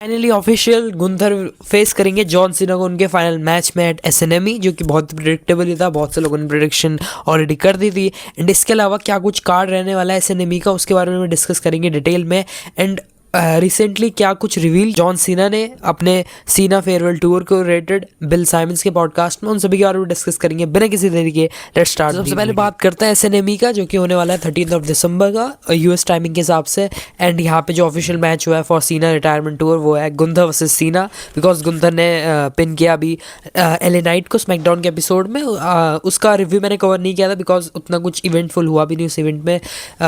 Finally official Gunther face करेंगे John Cena को उनके फाइनल मैच में एट एसएनएमई, जो कि बहुत प्रिडिक्टेबल ही था। बहुत से लोगों ने प्रिडिक्शन ऑलरेडी कर दी थी। एंड इसके अलावा क्या कुछ कार्ड रहने वाला है एसएनएमई का, उसके बारे में डिस्कस करेंगे डिटेल में। एंड रिसेंटली क्या कुछ रिवील जॉन सीना ने अपने सीना फेयरवेल टूर को रिलेटेड बिल साइमंस के पॉडकास्ट में, उन सभी के बारे में डिस्कस करेंगे बिना किसी देरी के। Let's start. सबसे पहले बात करते हैं एसएनएमई का, जो कि होने वाला है 13 दिसंबर का यूएस टाइमिंग के हिसाब से। एंड यहाँ पे जो ऑफिशियल मैच हुआ है फॉर सीना रिटायरमेंट टूर वो है गुंथर वर्सेस सीना, बिकॉज गुंथर ने पिन किया अभी एलए नाइट को स्मैकडाउन के एपिसोड में। उसका रिव्यू मैंने कवर नहीं किया था बिकॉज उतना कुछ इवेंटफुल हुआ भी नहीं उस इवेंट में।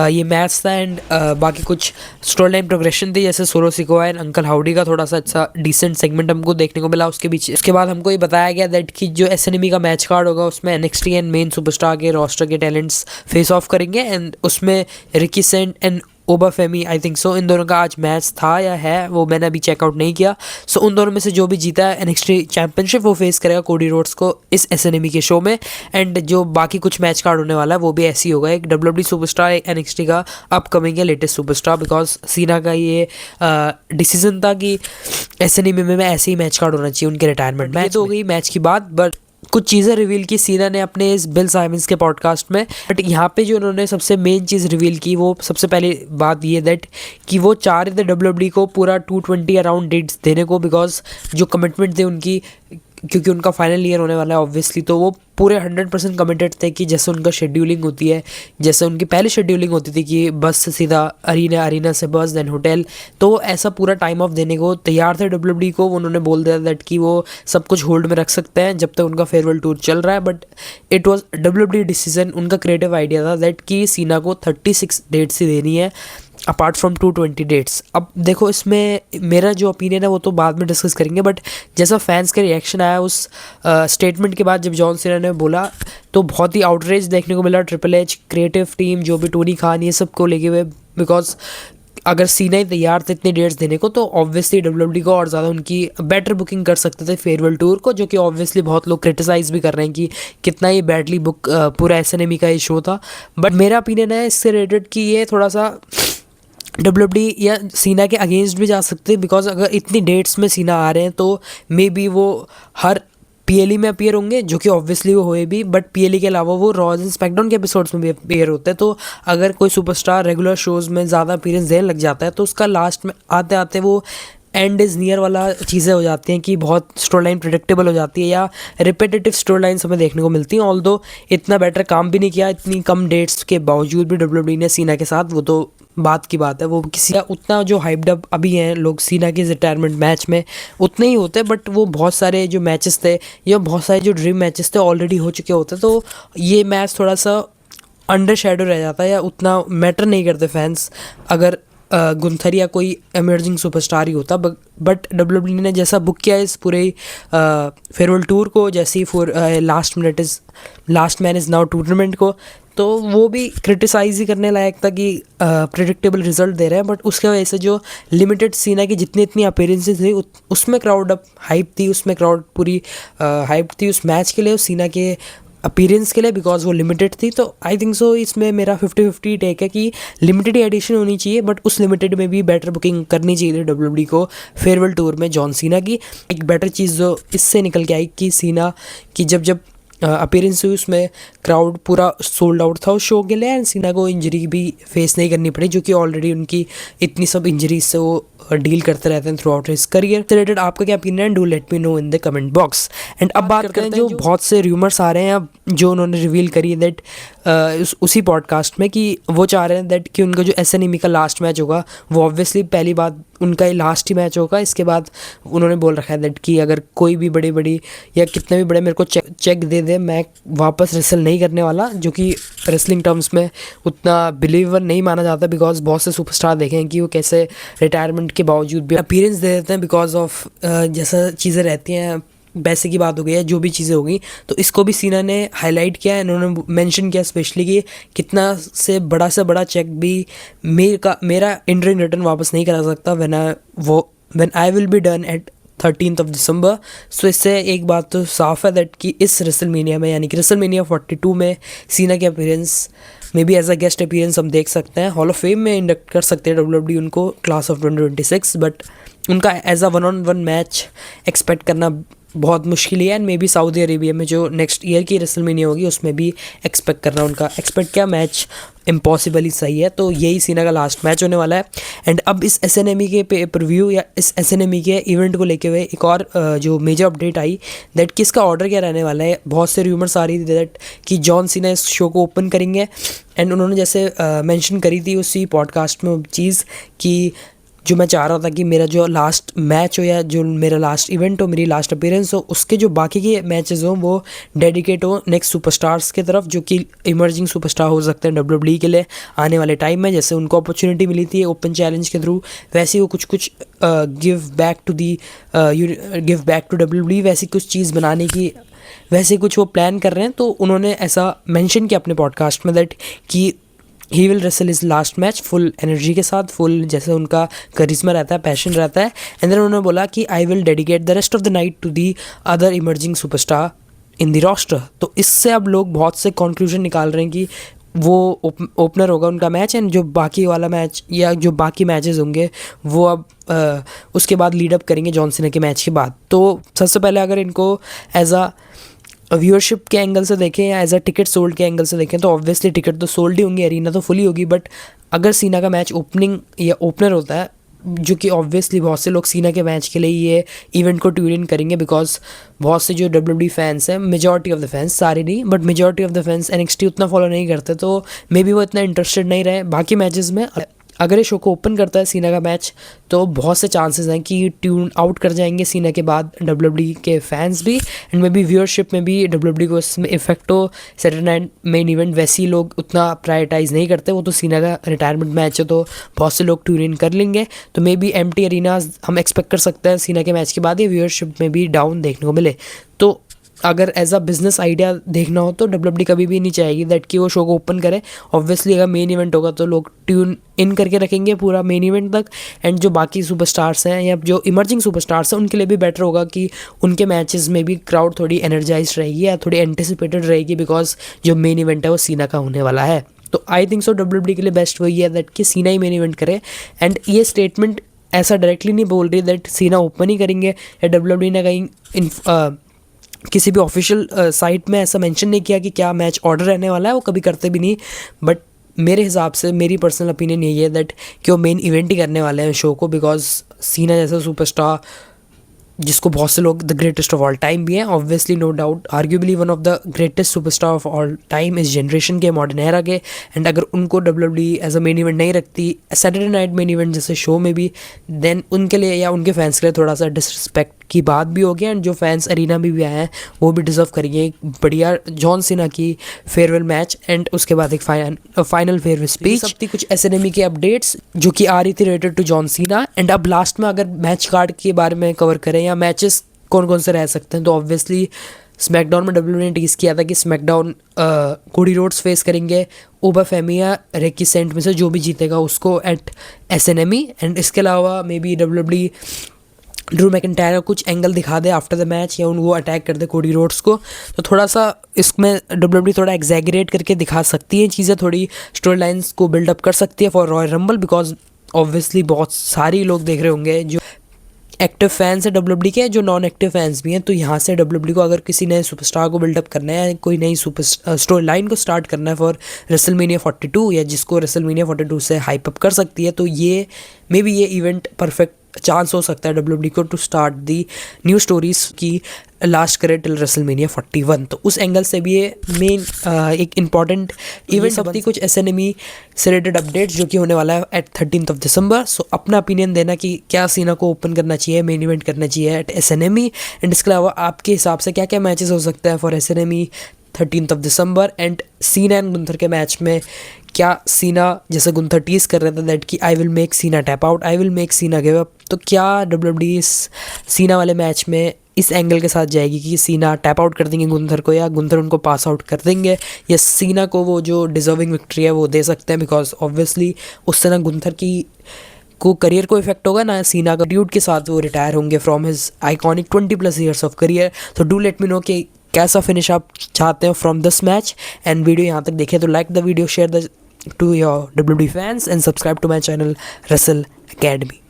ये मैच था एंड बाकी कुछ स्टोरी लाइन प्रोग्रेशन थी, जैसे सोरो सिकोआ एंड अंकल हाउडी का थोड़ा सा अच्छा डिसेंट सेगमेंट हमको देखने को मिला उसके बीच। उसके बाद हमको ये बताया गया दैट कि जो एसएनएमई का मैच कार्ड होगा उसमें एनएक्सटी एंड मेन सुपरस्टार के रोस्टर के टैलेंट्स फेस ऑफ करेंगे। एंड उसमें Ricky Saint and Obafemi, I think so, इन दोनों का आज मैच था या है वो मैंने अभी चेकआउट नहीं किया। सो उन दोनों में से जो भी जीता है एनएक्सटी चैंपियनशिप वो फेस करेगा कोडी रोड्स को इस एसएनएमई के शो में। एंड जो बाकी कुछ मैच कार्ड होने वाला है वो भी ऐसे ही होगा, एक डब्ल्यूडब्ल्यूई सुपरस्टार, एक एनएक्सटी का अपकमिंग है लेटेस्ट सुपरस्टार, बिकॉज सीना का ये डिसीजन था कि एसएनएमई में ऐसे ही मैच कार्ड होना चाहिए उनके रिटायरमेंट में। तो हो गई मैच की बात, बट कुछ चीज़ें रिवील की सीना ने अपने इस बिल साइमंस के पॉडकास्ट में। बट यहाँ पे जो उन्होंने सबसे मेन चीज़ रिवील की वो सबसे पहले बात ये दैट कि वो चाह रहे थे डब्ल्यूडब्ल्यूई को पूरा 220 अराउंड डेट्स देने को, बिकॉज जो कमिटमेंट थे उनकी, क्योंकि उनका फाइनल ईयर होने वाला है ऑब्वियसली, तो वो पूरे 100% कमिटेड थे कि जैसे उनका शेड्यूलिंग होती है, जैसे उनकी पहले शेड्यूलिंग होती थी कि बस से सीधा अरीना से बस देन होटल, तो ऐसा पूरा टाइम ऑफ देने को तैयार थे डब्ल्यूडब्ल्यूई को। उन्होंने बोल दिया दैट कि वो सब कुछ होल्ड में रख सकते हैं जब तक उनका फेयरवेल टूर चल रहा है। But it was WWE decision, उनका क्रिएटिव आइडिया था दैट कि सीना को 36 डेट्स ही देनी है अपार्ट फ्रॉम 220 डेट्स। अब देखो इसमें मेरा जो ओपिनियन है वो तो बाद में डिस्कस करेंगे, बट जैसा फैंस का रिएक्शन आया उस स्टेटमेंट के बाद जब जॉन सीना ने बोला, तो बहुत ही आउटरेज देखने को मिला। ट्रिपल एच, क्रिएटिव टीम, जो भी टोनी खान, ये सब को लेके हुए, बिकॉज अगर सीना ही तैयार थे इतने डेट्स देने को तो ऑब्वियसली डब्ल्यूडब्ल्यूई को और ज़्यादा उनकी बेटर बुकिंग कर सकते थे फेयरवेल टूर को, जो कि ऑब्वियसली बहुत लोग क्रिटिसाइज भी कर रहे हैं कि कितना ही बैडली बुक पूरा एसएनएमई का ये शो था। बट मेरा ओपिनियन है इससे रिलेटेड कि ये थोड़ा सा डब्ल्यूडब्ल्यूई या सीना के अगेंस्ट भी जा सकते हैं, बिकॉज अगर इतनी डेट्स में सीना आ रहे हैं तो मे बी वो हर पीएलई में अपीयर होंगे, जो कि ऑब्वियसली वो हुए भी, बट पीएलई के अलावा वो रॉज एंड स्मैकडाउन के एपिसोड्स में भी अपीयर होते हैं। तो अगर कोई सुपरस्टार रेगुलर शोज़ में ज़्यादा अपीयरेंस देने लग जाता है तो उसका लास्ट में आते आते वो एंड इज़ नियर वाला चीज़ें हो जाती हैं कि बहुत स्टोरी लाइन प्रिडिक्टेबल हो जाती है या रिपीटेटिव स्टोरी लाइन्स हमें देखने को मिलती हैं। ऑल्दो इतना बेटर काम भी नहीं किया इतनी कम डेट्स के बावजूद भी डब्ल्यूडब्ल्यूई ने सीना के साथ, वो तो बात की बात है। वो किसी उतना जो हाइप्ड अप अभी हैं लोग सीना के रिटायरमेंट मैच में उतने ही होते, बट वो बहुत सारे जो मैचेस थे या बहुत सारे जो ड्रीम मैचेस थे ऑलरेडी हो चुके होते, तो ये मैच थोड़ा सा अंडर शेडो रह जाता है या उतना मैटर नहीं करते फैंस अगर गुंथर या कोई इमर्जिंग सुपरस्टार ही होता। बट डब्ल्यूडब्ल्यूई ने जैसा बुक किया इस पूरे फेयरवेल टूर को, जैसे ही for last man is now tournament को, तो वो भी क्रिटिसाइज ही करने लायक था कि प्रिडिक्टेबल रिजल्ट दे रहे हैं। बट उसके वजह से जो लिमिटेड सीना की जितनी इतनी अपीयरेंसेस थी उसमें क्राउड अप हाइप थी, उसमें क्राउड पूरी हाइप थी उस मैच के लिए, उस सीना के अपीयरेंस के लिए, बिकॉज वो लिमिटेड थी। तो आई थिंक सो इसमें मेरा 50-50 टेक है कि लिमिटेड एडिशन होनी चाहिए, बट उस लिमिटेड में भी बेटर बुकिंग करनी चाहिए थी डब्ल्यूडब्ल्यूई को फेयरवेल टूर में जॉन सीना की। एक बेटर चीज़ जो इससे निकल के आई कि सीना की जब अपीयरेंस हुई उसमें क्राउड पूरा सोल्ड आउट था उस शो के लिए, एंड सीना को इंजरी भी फेस नहीं करनी पड़ी, जो कि ऑलरेडी उनकी इतनी सब इंजरीज से वो डील करते रहते हैं through out his career. Related आपका क्या opinion, do let me no in the comment box. And अब बात करते हैं जो बहुत से र्यूमर्स आ रहे हैं अब जो उन्होंने रिवील करी दैट उसी पॉडकास्ट में कि वो चाह रहे हैं दैट कि उनका जो एसएनएमई का लास्ट मैच होगा वो ऑब्वियसली पहली बात उनका ही लास्ट ही मैच होगा। इसके बाद उन्होंने बोल रखा है दैट कि अगर कोई भी बड़ी या कितने भी बड़े मेरे को चेक दे दे मैं वापस रेसल नहीं करने वाला, जो कि रेसलिंग टर्म्स में उतना बिलीवर नहीं माना जाता, बिकॉज बहुत से सुपरस्टार देखे हैं कि वो कैसे रिटायरमेंट के बावजूद भी अपीयरेंस दे देते हैं बिकॉज ऑफ जैसा चीज़ें रहती हैं, पैसे की बात हो गई है, जो भी चीज़ें हो गई। तो इसको भी सीना ने हाईलाइट किया है, इन्होंने मेंशन किया स्पेशली कि कितना से बड़ा चेक भी मेरा इन रिटर्न वापस नहीं करा सकता when I will be done at 13 दिसंबर। सो इससे एक बात तो साफ है दैट कि इस रेसलमेनिया में यानी कि रेसलमेनिया 42 में सीना के appearance may be as a guest appearance हम देख सकते हैं। हॉल ऑफ फेम में इंडक्ट कर सकते हैं डब्ल्यूडब्ल्यूई उनको क्लास ऑफ 2026, बट उनका as a 1-on-1 match expect करना बहुत मुश्किल है। And may be Saudi Arabia में जो नेक्स्ट ईयर की रेसलमेनिया होगी उसमें भी एक्सपेक्ट करना उनका एक्सपेक्ट क्या मैच इम्पॉसिबल ही सही है। तो यही सीना का लास्ट मैच होने वाला है। एंड अब इस SNME के पे प्रीव्यू या इस SNME के इवेंट को लेके हुए एक और जो मेजर अपडेट आई दैट कि इसका ऑर्डर क्या रहने वाला है। बहुत से रूमर्स आ रही थी दैट कि जॉन सीना इस शो को ओपन करेंगे। एंड उन्होंने जैसे मेंशन करी थी उसी पॉडकास्ट में चीज़ कि जो मैं चाह रहा था कि मेरा जो लास्ट मैच हो या जो मेरा लास्ट इवेंट हो, मेरी लास्ट अपीयरेंस हो, उसके जो बाकी के मैचेस हों वो डेडिकेट हो नेक्स्ट सुपरस्टार्स की तरफ जो कि इमर्जिंग सुपरस्टार हो सकते हैं डब्ल्यूडब्ल्यूई के लिए आने वाले टाइम में। जैसे उनको अपॉर्चुनिटी मिली थी ओपन चैलेंज के थ्रू, वैसे वो कुछ गिव बैक टू डब्ल्यूडब्ल्यूई वैसी कुछ चीज़ बनाने की वैसे कुछ वो प्लान कर रहे हैं। तो उन्होंने ऐसा मेंशन किया अपने पॉडकास्ट में दैट कि he will wrestle is last match full energy के साथ, फुल जैसे उनका करिश्मा रहता है, पैशन रहता है। एंड देन उन्होंने बोला कि I will dedicate the rest of the night to the other emerging superstar in the roster. तो इससे अब लोग बहुत से कंक्लूजन निकाल रहे हैं कि वो ओपनर होगा उनका मैच एंड जो बाकी वाला मैच या जो बाकी मैचेस होंगे वो अब उसके बाद लीड अप करेंगे जॉन सीना के मैच के बाद। तो सबसे पहले अगर इनको एज अ व्यूअरशिप के एंगल से देखें या एज अ टिकट सोल्ड के एंगल से देखें तो ऑब्वियसली टिकट तो सोल्ड ही होंगी, एरिना तो फुली होगी। बट अगर सीना का मैच ओपनिंग या ओपनर होता है जो कि ऑब्वियसली बहुत से लोग सीना के मैच के लिए ये इवेंट को ट्यून इन करेंगे बिकॉज बहुत से जो डब्ल्यूडब्ल्यूई फैंस हैं, मेजॉरिटी ऑफ द फैंस, सारे नहीं but majority of the fans NXT उतना फॉलो नहीं करते, तो मे बी वो इतना इंटरेस्टेड नहीं रहे बाकी मैचेस में। अगर ये शो को ओपन करता है सीना का मैच तो बहुत से चांसेस हैं कि ट्यून आउट कर जाएंगे सीना के बाद डब्ल्यूडब्ल्यूई के फैंस भी एंड मे बी व्यूअरशिप में भी डब्ल्यूडब्ल्यूई को इसमें इफेक्ट हो। सैटरडे नाइट मेन इवेंट वैसे ही लोग उतना प्रायोरिटाइज नहीं करते, वो तो सीना का रिटायरमेंट मैच है तो बहुत से लोग ट्यून इन कर लेंगे। तो मे बी एम्प्टी अरीनाज हम एक्सपेक्ट कर सकते हैं सीना के मैच के बाद ये व्यूअरशिप में भी डाउन देखने को मिले। तो अगर एज अ बिजनेस आइडिया देखना हो तो डब्ल्यूडब्ल्यूई कभी भी नहीं चाहेगी दैट कि वो शो को ओपन करे। ऑब्वियसली अगर मेन इवेंट होगा तो लोग ट्यून इन करके रखेंगे पूरा मेन इवेंट तक एंड जो बाकी सुपरस्टार्स हैं या जो इमर्जिंग सुपरस्टार्स हैं उनके लिए भी बेटर होगा कि उनके मैचेस में भी क्राउड थोड़ी एनर्जाइज रहेगी या थोड़ी एंटिसिपेटेड रहेगी बिकॉज जो मेन इवेंट है वो सीना का होने वाला है। तो आई थिंक सो डब्ल्यूडब्ल्यूई के लिए बेस्ट वही है दैट कि सीना ही मेन इवेंट करे। एंड ये स्टेटमेंट ऐसा डायरेक्टली नहीं बोल रही दैट सीना ओपन ही करेंगे या डब्ल्यूडब्ल्यूई ने कहीं किसी भी ऑफिशियल साइट में ऐसा मेंशन नहीं किया कि क्या मैच ऑर्डर रहने वाला है, वो कभी करते भी नहीं। बट मेरे हिसाब से मेरी पर्सनल ओपिनियन यही है दैट कि वो मेन इवेंट ही करने वाले हैं शो को बिकॉज सीना जैसा सुपरस्टार जिसको बहुत से लोग the greatest of all time भी हैं, obviously no doubt arguably one of the greatest superstar of all time इस जनरेशन के, मॉडर्न एरा के। एंड अगर उनको WWE as a main event नहीं रखती सैटरडे नाइट मेन इवेंट जैसे शो में भी, देन उनके लिए या उनके फैंस के लिए थोड़ा सा डिसरिस्पेक्ट की बात भी होगी। एंड जो फैंस अरीना में भी आए हैं वो भी डिजर्व करेंगे एक बढ़िया जॉन सीना की फेयरवेल मैच एंड उसके बाद एक फाइनल फेयरवेल स्पीच। सब थी कुछ SNME के अपडेट्स जो कि आ रही थी related to John Cena. And अब लास्ट में अगर मैच कार्ड के बारे में कवर करें या मैचेस कौन कौन से रह सकते हैं तो ऑब्वियसली स्मैकडाउन में डब्ल्यूडब्ल्यूई ने टीज किया था कि स्मैकडाउन कोडी रोड्स फेस करेंगे ओबा फेमिया रेकी सेंट में से जो भी जीतेगा उसको एट SNME। एंड इसके अलावा may be WWE Drew McIntyre का कुछ एंगल दिखा दे आफ्टर द मैच या वो अटैक कर दे कोडी रोड्स को, तो थोड़ा सा इसमें डब्ल्यूडब्ल्यूई थोड़ा एग्जैगरेट करके दिखा सकती है चीज़ें, थोड़ी स्टोरी लाइन्स को बिल्डअप कर सकती है for royal rumble because obviously बहुत सारे लोग देख रहे होंगे जो एक्टिव फैंस है डब्ल्यूडब्ल्यूई के, जो नॉन एक्टिव फैंस भी हैं। तो यहाँ से डब्ल्यूडब्ल्यूई को अगर किसी नए सुपरस्टार को बिल्डअप करना है, कोई नई सुपर स्टोरी लाइन को स्टार्ट करना है फॉर रेसलमेनिया 42 या जिसको रेसलमेनिया 42 से हाइप अप कर सकती है, तो ये मे बी ये इवेंट परफेक्ट चांस हो सकता है डब्ल्यूडब्ल्यूई को to start the new stories की लास्ट करे टिल रेसलमेनिया 41। तो उस एंगल से भी ये मेन एक इम्पॉर्टेंट इवेंट सब थी कुछ SNME से रिलेटेड अपडेट्स जो कि होने वाला है एट 13 दिसंबर। सो अपना ओपिनियन देना कि क्या सीना को ओपन करना चाहिए, मेन इवेंट करना चाहिए एट SNME। एंड इसके अलावा आपके हिसाब से क्या क्या मैचेस हो सकते हैं फॉर SNME 13 दिसंबर। एंड सीना एंड गुंथर के मैच में क्या सीना जैसे गुंथर टीज कर रहे थे दैट कि आई विल मेक सीना tap out, I will make सीना गिव अप, तो क्या डब्ल्यूडब्ल्यूई इस सीना वाले मैच में इस एंगल के साथ जाएगी कि सीना टैप आउट कर देंगे गुंथर को या गुंथर उनको पास आउट कर देंगे, या सीना को वो जो डिजर्विंग विक्ट्री है वो दे सकते हैं बिकॉज ऑब्वियसली उससे ना गुंथर की को करियर को इफेक्ट होगा ना सीना का ड्यूड के साथ वो रिटायर होंगे from his iconic 20+ years of career. तो डू लेट मी नो कि कैसा फिनिश आप चाहते हो from this match. And video यहाँ तक देखे तो like the video, share the to your WWE fans and subscribe to my channel Wrestle academy.